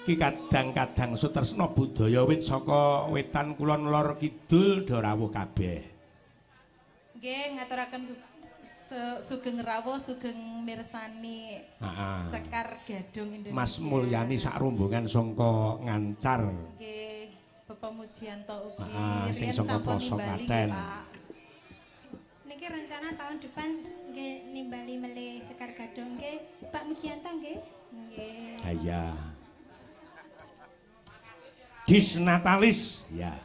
Ki kadang-kadang sutresna budaya wit saka wetan kulon lor kidul do rawuh kabeh. Nggih, ngaturaken sugeng rawuh, sugeng mirsani Sekar Gadung Indonesia. Mas Mulyani sak rombongan saka Ngancar. Nggih, Bapak Mujianto ugi sing saka Ploso Klaten. Niki rencana tahun depan nggih nimbali melih Sekar Gadung nggih, Pak Mujianto nggih. Nggih. Ha iya. Dis Natalis, ya.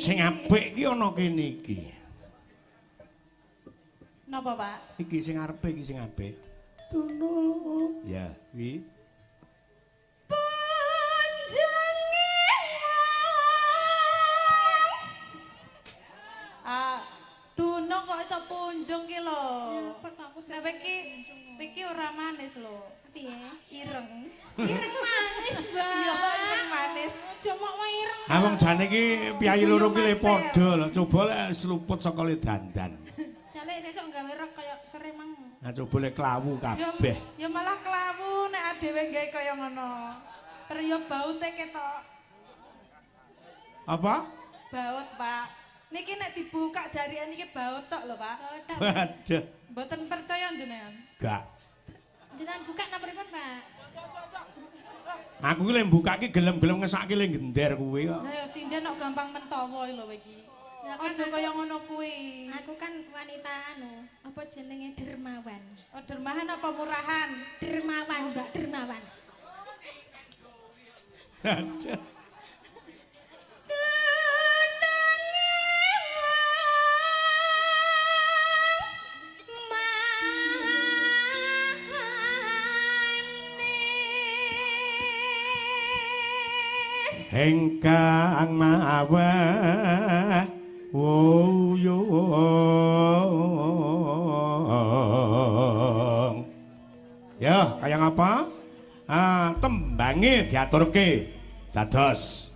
Sing apik ki ana kene iki. Napa, Pak? Iki sing arepe iki sing apik. Tunu. Ya, wi. Tunu kok iso punjung ki lho. Apa aku Nek iki ora manis lho. piye? Ireng. Ireng manis, Mbak. Iya, ireng manis. Aja mok wae ireng. Ha wong jane iki piyayi loro ki le padha lho. Coba lek sluput saka le dandan. Jale sesuk gawe rok kaya sore mang. Nah coba lek klawu kabeh. Ya malah klawu nek adewe gawe kaya ngono. Peryo baute ketok. Apa? Baut, Pak. Niki nek dibuka jarian iki baut tok lho, Pak. Waduh. Mboten percaya jenengan. Gak. Jenengan buka napa pripun, Pak? Aku ki lek mbukak ki gelem-gelem ngesake le gender kuwi kok. Lah ya sinden kok gampang mentawa lho iki. Ya kan Aja kaya ngono kuwi. aku kan wanita anu, apa jenenge dermawan. Oh, dermahan apa murahan? Dermawan, Mbak, dermawan. Aduh. Engkang mawa wuyung. Ya, kaya ngapa? Tembange diaturke dados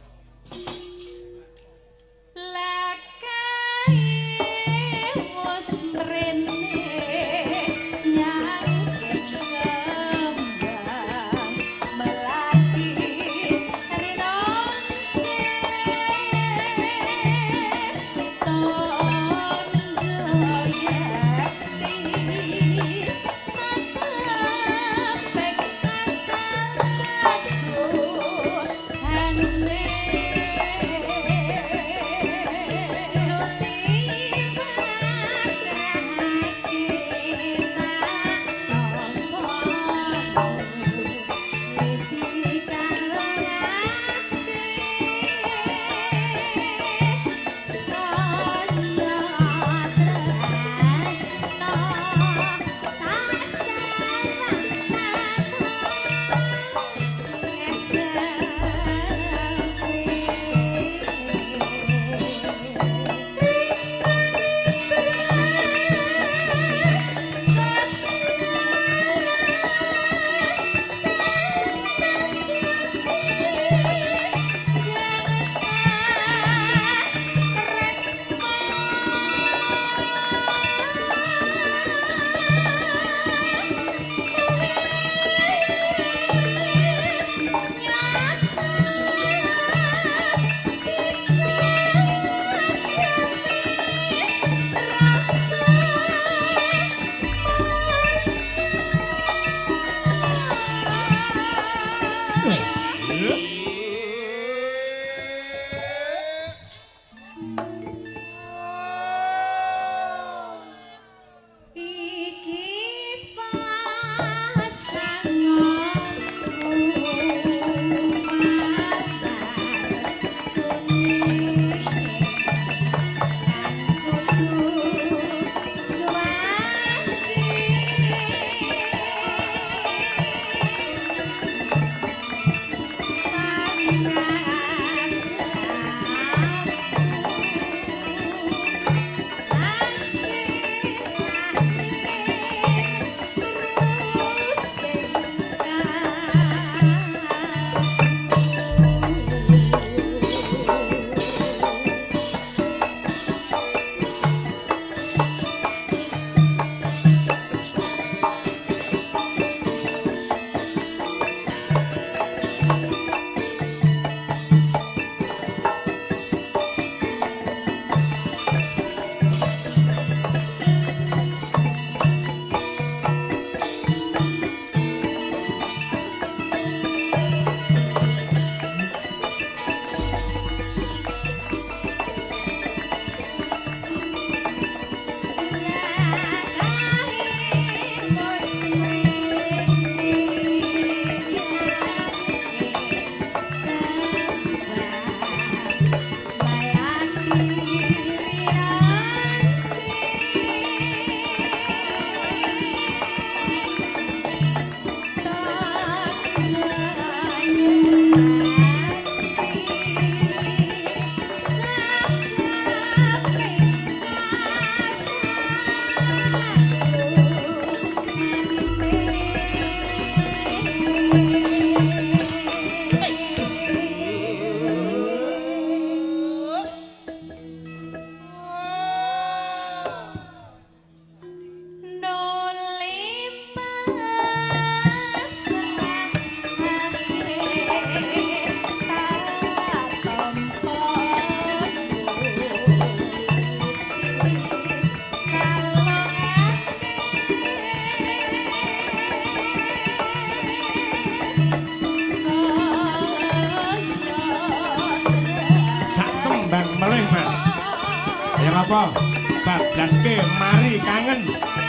apa? Bablaske mari kangen.